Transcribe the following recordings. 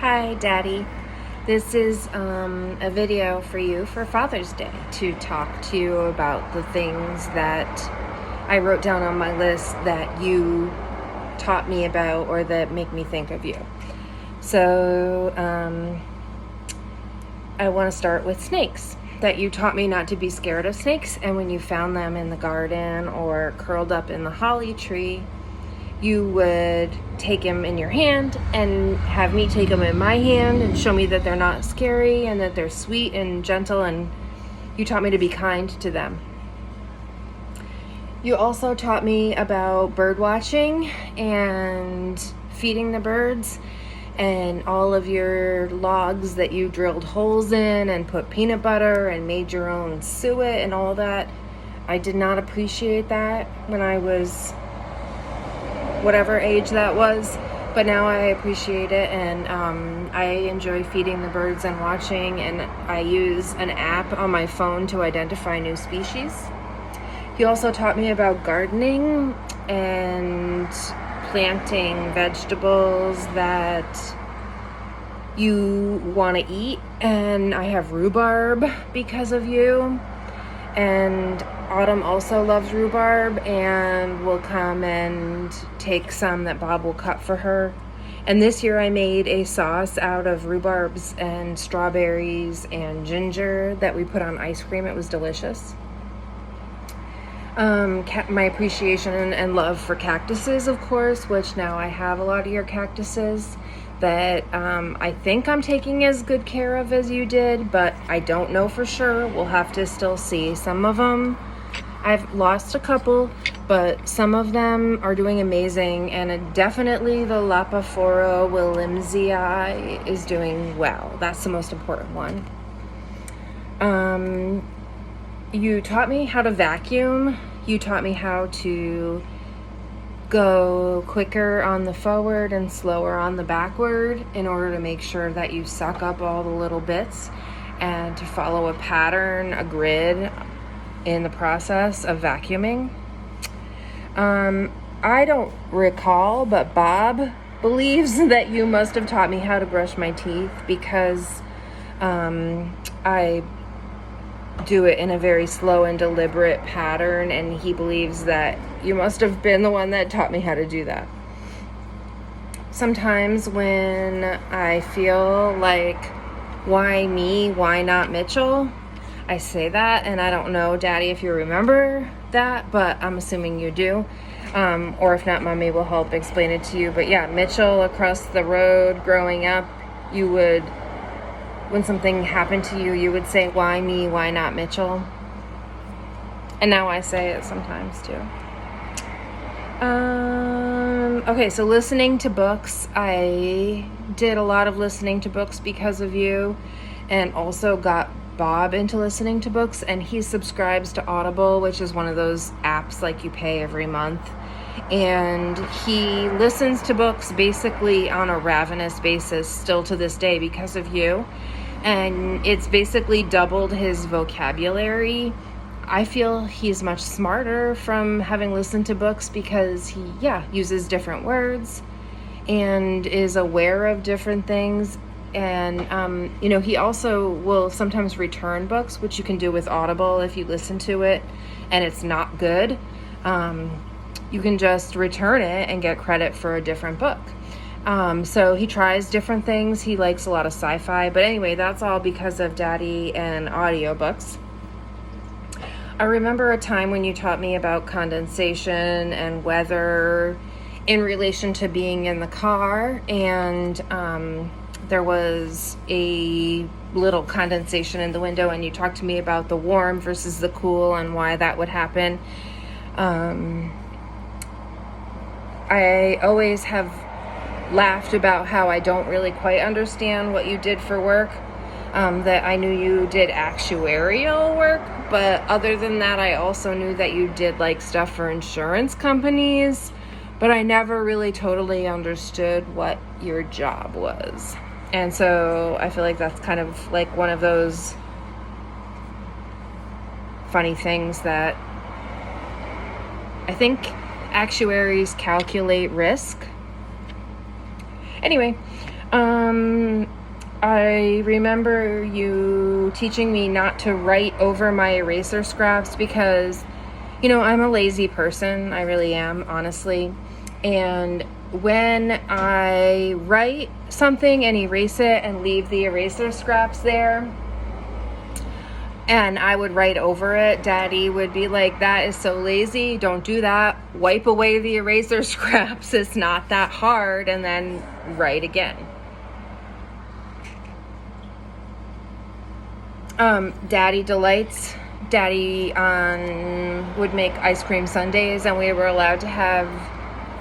Hi, Daddy. This is a video for you for Father's Day to talk to you about the things that I wrote down on my list that you taught me about or that make me think of you. So I want to start with snakes. That you taught me not to be scared of snakes, and when you found them in the garden or curled up in the holly tree, you would take them in your hand and have me take them in my hand and show me that they're not scary and that they're sweet and gentle, and you taught me to be kind to them. You also taught me about bird watching and feeding the birds and all of your logs that you drilled holes in and put peanut butter and made your own suet and all that. I did not appreciate that when I was whatever age that was, but now I appreciate it, and I enjoy feeding the birds and watching, and I use an app on my phone to identify new species. He also taught me about gardening and planting vegetables that you want to eat, and I have rhubarb because of you, and Autumn also loves rhubarb and will come and take some that Bob will cut for her. And this year I made a sauce out of rhubarbs and strawberries and ginger that we put on ice cream. It was delicious. My appreciation and love for cactuses, of course, which now I have a lot of your cactuses that I think I'm taking as good care of as you did, but I don't know for sure. We'll have to still see. Some of them, I've lost a couple, but some of them are doing amazing, and definitely the Lapaphora williamsii is doing well. That's the most important one. You taught me how to vacuum. You taught me how to go quicker on the forward and slower on the backward in order to make sure that you suck up all the little bits and to follow a pattern, a grid in the process of vacuuming. I don't recall, but Bob believes that you must have taught me how to brush my teeth because I do it in a very slow and deliberate pattern, and he believes that you must have been the one that taught me how to do that. Sometimes when I feel like, why me, why not Mitchell, I say that, and I don't know, Daddy, if you remember that, but I'm assuming you do. Or if not, Mommy will help explain it to you. But yeah, Mitchell across the road growing up, you would, when something happened to you, you would say, why me, why not Mitchell? And now I say it sometimes too. Okay, so listening to books. I did a lot of listening to books because of you, and also got Bob into listening to books, and he subscribes to Audible, which is one of those apps like you pay every month. And he listens to books basically on a ravenous basis still to this day because of you. And it's basically doubled his vocabulary. I feel he's much smarter from having listened to books because he, uses different words and is aware of different things. And, he also will sometimes return books, which you can do with Audible if you listen to it and it's not good. You can just return it and get credit for a different book. So he tries different things. He likes a lot of sci-fi. But anyway, that's all because of Daddy and audiobooks. I remember a time when you taught me about condensation and weather in relation to being in the car, and there was a little condensation in the window, and you talked to me about the warm versus the cool and why that would happen. I always have laughed about how I don't really quite understand what you did for work. That I knew you did actuarial work, but other than that, I also knew that you did like stuff for insurance companies, but I never really totally understood what your job was. And so I feel like that's kind of like one of those funny things that I think actuaries calculate risk. Anyway, I remember you teaching me not to write over my eraser scraps because, I'm a lazy person. I really am, honestly. And when I write something and erase it and leave the eraser scraps there, and I would write over it, Daddy would be like, that is so lazy. Don't do that. Wipe away the eraser scraps. It's not that hard. And then write again. Daddy Delights. Daddy would make ice cream sundaes, and we were allowed to have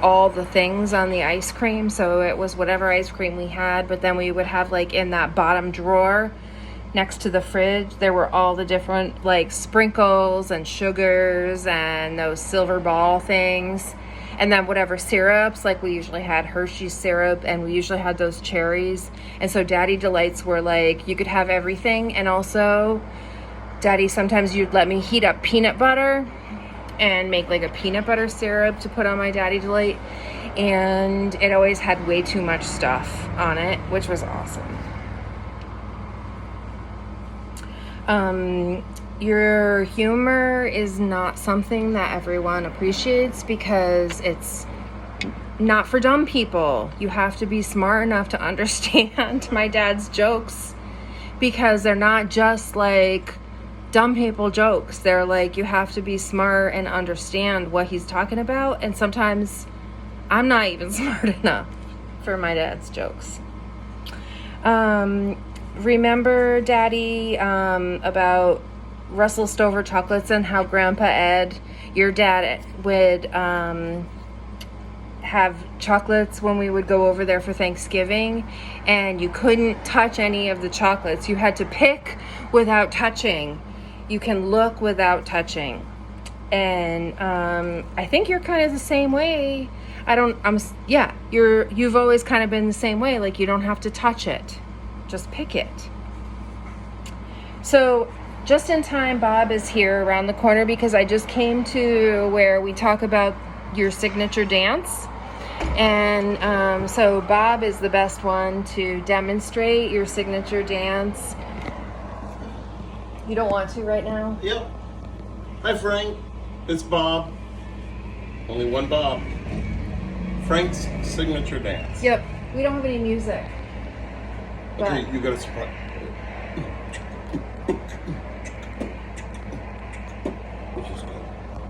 all the things on the ice cream. So it was whatever ice cream we had, but then we would have in that bottom drawer next to the fridge, there were all the different sprinkles and sugars and those silver ball things. And then whatever syrups, we usually had Hershey's syrup, and we usually had those cherries. And so Daddy Delights were you could have everything. And also, Daddy, sometimes you'd let me heat up peanut butter and make a peanut butter syrup to put on my Daddy Delight. And it always had way too much stuff on it, which was awesome. Your humor is not something that everyone appreciates because it's not for dumb people. You have to be smart enough to understand my dad's jokes because they're not just dumb people jokes. They're you have to be smart and understand what he's talking about. And sometimes I'm not even smart enough for my dad's jokes. Remember, Daddy, about Russell Stover chocolates and how Grandpa Ed, your dad, would have chocolates when we would go over there for Thanksgiving, and you couldn't touch any of the chocolates. You had to pick without touching. You can look without touching. And I think you're kind of the same way. You've always kind of been the same way. You don't have to touch it. Just pick it. So just in time, Bob is here around the corner because I just came to where we talk about your signature dance. And so Bob is the best one to demonstrate your signature dance. You don't want to right now? Yep. Hi, Frank. It's Bob. Only one Bob. Frank's signature dance. Yep. We don't have any music. Okay, you got a surprise.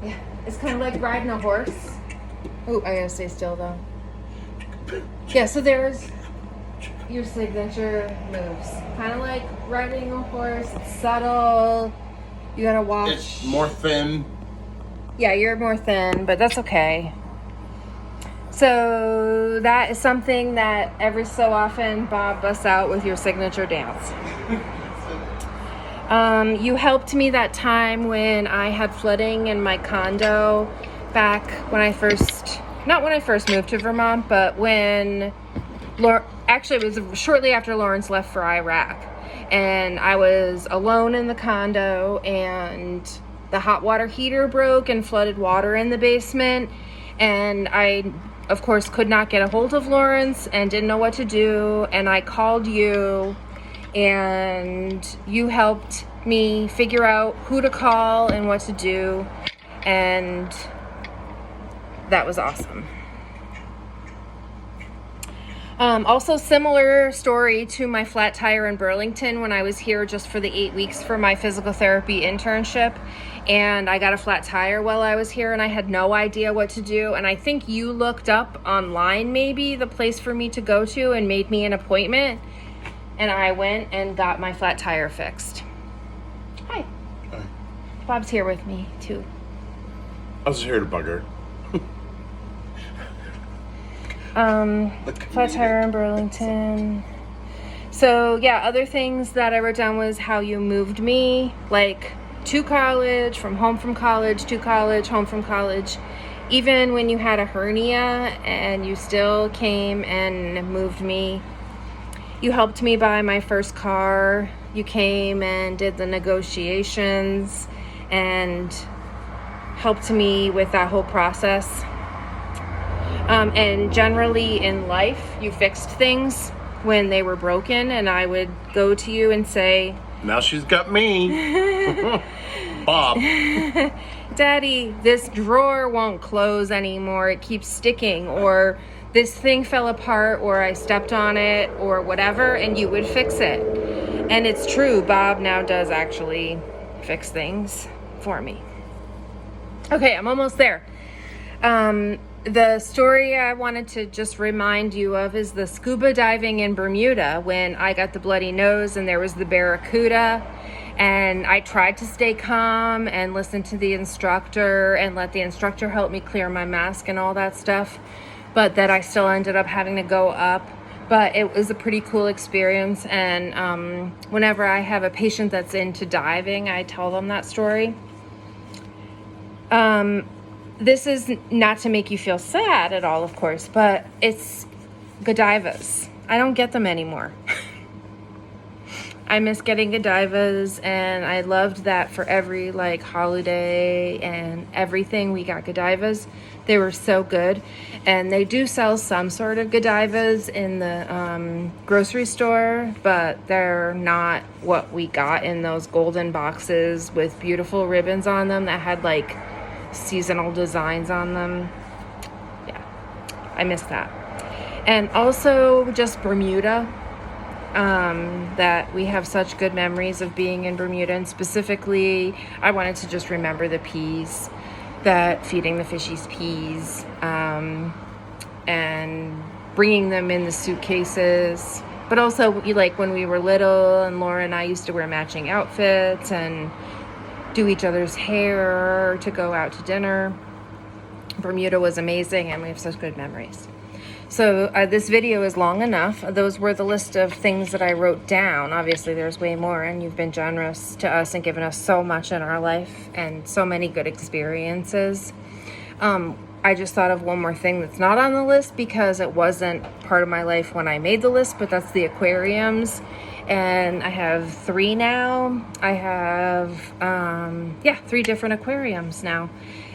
Yeah, it's kind of like riding a horse. Oh, I gotta stay still though. Yeah, so there's your signature moves. Kind of like riding a horse. It's subtle. You gotta watch. It's more thin. Yeah, you're more thin, but that's okay. So that is something that every so often Bob busts out with your signature dance. You helped me that time when I had flooding in my condo back when not when I first moved to Vermont, but when, actually it was shortly after Lawrence left for Iraq. And I was alone in the condo, and the hot water heater broke and flooded water in the basement. And I, of course, could not get a hold of Lawrence and didn't know what to do. And I called you, and you helped me figure out who to call and what to do. And that was awesome. Also, similar story to my flat tire in Burlington when I was here just for the 8 weeks for my physical therapy internship. And I got a flat tire while I was here, and I had no idea what to do. And I think you looked up online maybe the place for me to go to and made me an appointment. And I went and got my flat tire fixed. Hi. Hi. Bob's here with me too. I was here to bug her. Flat tire in Burlington. So yeah, other things that I wrote down was how you moved me, to college, home from college, to college, home from college. Even when you had a hernia and you still came and moved me. You helped me buy my first car. You came and did the negotiations and helped me with that whole process. And generally in life, you fixed things. when they were broken, and I would go to you and say, Now she's got me. Bob. Daddy, this drawer won't close anymore. It keeps sticking. Or this thing fell apart, or I stepped on it, or whatever, and you would fix it. And it's true, Bob now does actually fix things for me. Okay, I'm almost there. The story I wanted to just remind you of is the scuba diving in Bermuda when I got the bloody nose and there was the barracuda. And I tried to stay calm and listen to the instructor and let the instructor help me clear my mask and all that stuff. But that I still ended up having to go up. But it was a pretty cool experience. And whenever I have a patient that's into diving, I tell them that story. This is not to make you feel sad at all, of course, but it's Godivas. I don't get them anymore. I miss getting Godivas, and I loved that for every holiday and everything we got Godivas. They were so good, and they do sell some sort of Godivas in the grocery store, but they're not what we got in those golden boxes with beautiful ribbons on them that had seasonal designs on them. Yeah, I miss that. And also just Bermuda, that we have such good memories of being in Bermuda. And specifically, I wanted to just remember the peas, that feeding the fishies peas, and bringing them in the suitcases. But also, when we were little, and Laura and I used to wear matching outfits and do each other's hair to go out to dinner. Bermuda was amazing, and we have such good memories. So this video is long enough. Those were the list of things that I wrote down. Obviously, there's way more, and you've been generous to us and given us so much in our life and so many good experiences. I just thought of one more thing that's not on the list because it wasn't part of my life when I made the list, but that's the aquariums. And I have 3 now. I have, 3 different aquariums now.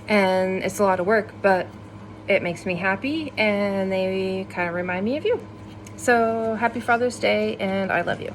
And it's a lot of work, but it makes me happy, and they kind of remind me of you. So happy Father's Day, and I love you.